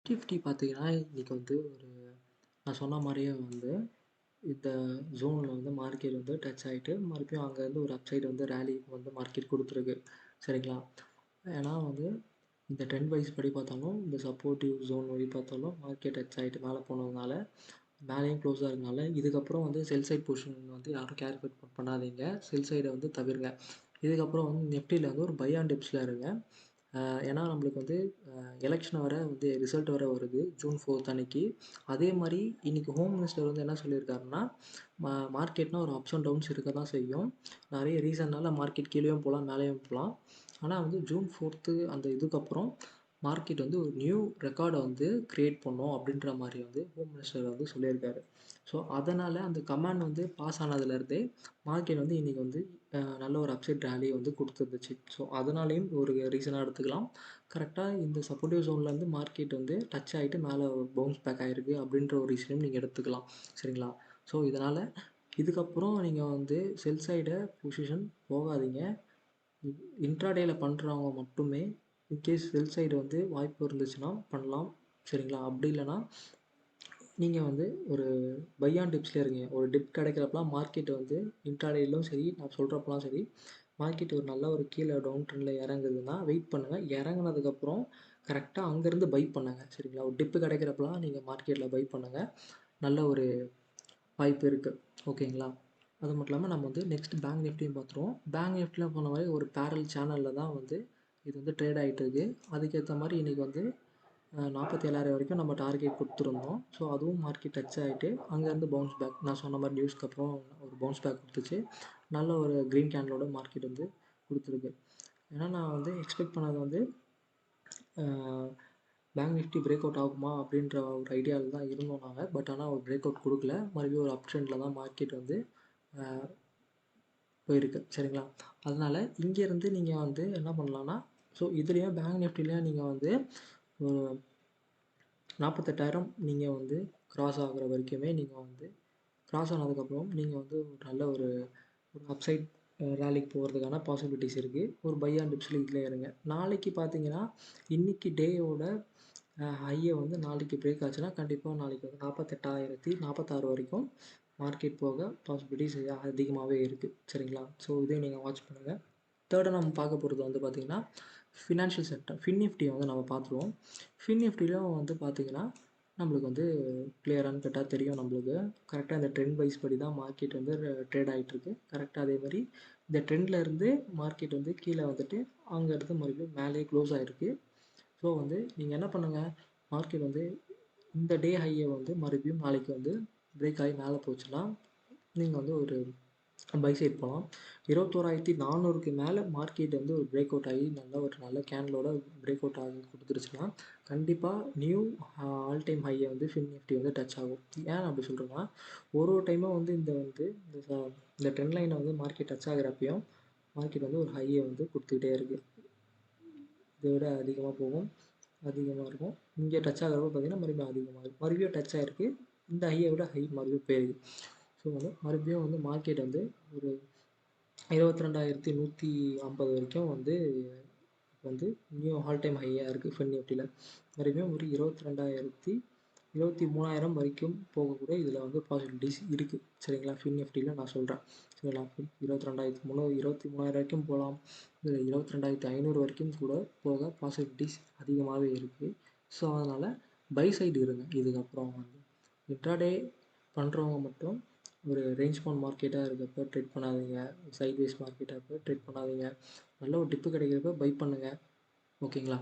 Nifty பார்த்தீங்கன்னா, இன்னைக்கு வந்து நான் சொன்ன மாரியே வந்து இந்த ஜோன்ல வந்து மார்க்கெட் வந்து டச் ஆயிட்டு, மறுபடியும் அங்கேருந்து ஒரு அப்சைட் வந்து ரேலி வந்து மார்க்கெட் குடுத்துருக்கு. சரிங்களா? ஏன்னா வந்து இந்த ட்ரெண்ட் வைஸ் படி பார்த்தாலும், இந்த சப்போர்ட்டிவ் ஜோன் வழி பார்த்தாலும் மார்க்கெட் டச் ஆயிட்டு மேல போனதுனால, மேலேயும் க்ளோஸா இருக்கனால, இதுக்கப்புறம் வந்து செல் சைட் பொசிஷன் வந்து யாரும் கேல்குலேட் பண்ணாதீங்க. செல் சைட வந்து தவிருங்க. இதுக்கப்புறம் வந்து நிஃப்டில வந்து ஒரு பை ஆன் டிப்ஸ்ல இருங்க. ஏன்னா நம்மளுக்கு வந்து எலெக்ஷன் வர வந்து ரிசல்ட் வர வருது ஜூன் 4th அன்னைக்கு. அதே மாரி இன்னைக்கு ஹோம் மினிஸ்டர் வந்து என்ன சொல்லியிருக்காருன்னா, மார்க்கெட்னா ஒரு அப்ஸ் அண்ட் டவுன்ஸ் இருக்க தான் செய்யும். நெறைய ரீசன்னால மார்க்கெட் கீழயும் போலாம், மேலயும் போலாம். ஆனா வந்து ஜூன் 4th அந்த இதுக்கப்புறம் மார்க்கெட் வந்து ஒரு நியூ ரெக்கார்ட வந்து கிரியேட் பண்ணும் அப்படின்ற மாரி வந்து ஹோம் மினிஸ்டர் வந்து சொல்லியிருக்காரு. ஸோ அதனால அந்த கமாண்ட் வந்து பாஸ் ஆனதுலேருந்தே மார்க்கெட் வந்து இன்னைக்கு வந்து நல்ல ஒரு அப்சைட் ரேலி வந்து குடுத்துருந்துச்சு. ஸோ அதனாலேயும் ஒரு ரீசனா எடுத்துக்கலாம். கரெக்ட்டா இந்த சப்போர்ட்டிவ் ஜோன்லேருந்து மார்க்கெட் வந்து டச் ஆயிட்டு மேல பவுன்ஸ் பேக் ஆயிருக்கு அப்படின்ற ஒரு ரீசனையும் நீங்க எடுத்துக்கலாம். சரிங்களா? ஸோ இதனால இதுக்கப்புறம் நீங்க வந்து செல் சைட பொசிஷன் போகாதீங்க. இன்ட்ராடேல பண்றவங்க மட்டுமே இன்கேஸ் செல் சைடு வந்து வாய்ப்பு இருந்துச்சுன்னா பண்ணலாம். சரிங்களா? அப்படி இல்லன்னா நீங்க வந்து ஒரு பை ஆன் டிப்ஸ்ல இருங்க. ஒரு டிப் கிடைக்கிறப்பலாம் மார்க்கெட் வந்து இன்ட்ராடேலும் சரி, நான் சொல்றப்பலாம் சரி, மார்க்கெட் ஒரு நல்ல ஒரு கீழ டவுன் ட்ரெண்ட்ல இறங்குதுன்னா வெயிட் பண்ணுங்க. இறங்குனதுக்கப்புறம் கரெக்ட்டா அங்கருந்து பை பண்ணுங்க. சரிங்களா? ஒரு டிப் கிடைக்கிறப்பலாம் நீங்க மார்க்கெட்ல பை பண்ணுங்க. நல்ல ஒரு வாய்ப்பு இருக்கு. ஓகேங்களா? அது மட்டும் இல்லாம நம்ம வந்து நெக்ஸ்ட் பேங்க் நிஃப்டியும் பார்த்துருவோம். பேங்க் நிஃப்டில போன மாரி ஒரு பேரலல் சேனல்ல தான் வந்து இது வந்து ட்ரேட் ஆயிட்டு இருக்கு. அதுக்கேத்த மாரி இன்னைக்கு வந்து 47,000 வரைக்கும் நம்ம டார்கெட் குடுத்துருந்தோம். ஸோ அதுவும் மார்க்கெட் டச் ஆயிட்டு, அங்கேருந்து பவுன்ஸ் பேக் நான் சொன்ன மாரி நியூஸ்க்கு அப்புறம் ஒரு பவுன்ஸ் பேக் குடுத்துச்சு. நல்ல ஒரு கிரீன் கேண்டலோட மார்க்கெட் வந்து குடுத்துருக்கு. ஏன்னா நான் வந்து எக்ஸ்பெக்ட் பண்ணது வந்து அ பேங்க் நிஃப்டி பிரேக் அவுட் ஆகுமா? அப்படின்ற ஒரு ஐடியால தான் இருந்தோம் நாங்க. பட் ஆனா ஒரு பிரேக் அவுட் குடுக்கல. மறுபடியும் ஒரு அப் ட்ரெண்ட்ல தான் மார்க்கெட் வந்து அ போயிருக்கு. சரிங்களா? அதனால இங்கேருந்து நீங்க வந்து என்ன பண்ணலாம்னா, ஸோ இதுலயும் பேங்க் நிஃப்டிலயும் நீங்க வந்து ஒரு 48,000 நீங்க வந்து கிராஸ் ஆகுற வரைக்குமே நீங்க வந்து கிராஸ் ஆனதுக்கப்புறம் நீங்க வந்து ஒரு நல்ல ஒரு அப்சைட் ரேலிக்கு போகிறதுக்கான பாசிபிலிட்டிஸ் இருக்கு. ஒரு பை ஆன் டிப்ஸ்ல இதுல இருங்க. நாளைக்கு பார்த்தீங்கன்னா, இன்னைக்கு டேயோட ஹைய வந்து நாளைக்கு பிரேக் ஆச்சுன்னா, கண்டிப்பா நாளைக்கு வந்து 48,046 வரைக்கும் மார்க்கெட் போக பாசிபிலிட்டிஸ் அதிகமாவே இருக்கு. சரிங்களா? ஸோ இதையும் நீங்க வாட்ச் பண்ணுங்க. தேர்டா நம்ம பார்க்க போறது வந்து பார்த்தீங்கன்னா, ஃபினான்ஷியல் செக்டார். ஃபின் நிஃப்டிய வந்து நம்ம பார்த்துருவோம். ஃபின் நிஃப்டிலும் வந்து பார்த்தீங்கன்னா, நம்மளுக்கு வந்து கிளியரான்னு கேட்டா தெரியும் நம்மளுக்கு. கரெக்ட்டா இந்த ட்ரெண்ட் வைஸ் படி தான் மார்க்கெட் வந்து ட்ரேட் ஆயிட்டுருக்கு. கரெக்ட்டா அதே மாரி இந்த ட்ரெண்ட்ல இருந்து மார்க்கெட் வந்து கீழ வந்துட்டு, அங்கருந்து மறுபடியும் மேலேயே க்ளோஸ் ஆயிருக்கு. ஸோ வந்து நீங்க என்ன பண்ணுங்க, மார்க்கெட் வந்து இந்த டே ஹைய வந்து மறுபடியும் நாளைக்கு வந்து பிரேக் ஆகி மேல போச்சுன்னா, நீங்க வந்து ஒரு பை சைட் போலாம். 21,400க்கு மேல மார்க்கெட் வந்து ஒரு பிரேக் அவுட் ஆகி நல்ல கேண்டலோட பிரேக் அவுட் ஆகி குடுத்துருச்சுன்னா, கண்டிப்பா நியூ ஆல் டைம் ஹைய வந்து ஃபின் நிஃப்டி வந்து டச் ஆகும். ஏன் அப்படி சொல்றேன்னா, ஒரு டைமும் வந்து இந்த ட்ரெண்ட் லைன வந்து மார்க்கெட் டச் ஆகுறப்பயும், மார்க்கெட் வந்து ஒரு ஹைய வந்து குடுத்துக்கிட்டே இருக்கு. இத விட அதிகமா போகும். அதிகமா இருக்கும். இங்க டச் ஆகுறப்ப பார்த்தீங்கன்னா, மறுபடியும் அதிகமா இருக்கும். மறுபடியும் டச் ஆயிருக்கு. இந்த ஹைய விட ஹை மறுபடியும் போயிருக்கு. ஸோ வந்து மறுபடியும் வந்து மார்க்கெட் வந்து ஒரு 22,150 வரைக்கும் வந்து நியூ ஆல் டைம் ஹையா இருக்கு ஃபின் நிஃப்டில. மறுபடியும் ஒரு 23,000 வரைக்கும் போகக்கூட இதில வந்து பாசிபிலிட்டிஸ் இருக்கு. சரிங்களா? ஃபின் நிஃப்டில நான் சொல்றேன். சரிங்களா? 22,300 23,000 வரைக்கும் போலாம். இல்ல 22,500 வரைக்கும் கூட போக பாசிபிலிட்டிஸ் அதிகமாவே இருக்கு. ஸோ அதனால பை சைடு இருங்க. இதுக்கப்புறம் வந்து இன்ட்ராடே பண்றவங்க மட்டும் ஒரு ரேஞ்ச் பவுண்ட் மார்க்கெட்டா இருக்கப்ப ட்ரேட் பண்ணாதீங்க. சைட்வேஸ் மார்க்கெட்டா இருக்கப்ப ட்ரேட் பண்ணாதீங்க. நல்ல ஒரு டிப் கிடைக்கிறப்ப பை பண்ணுங்க. ஓகேங்களா?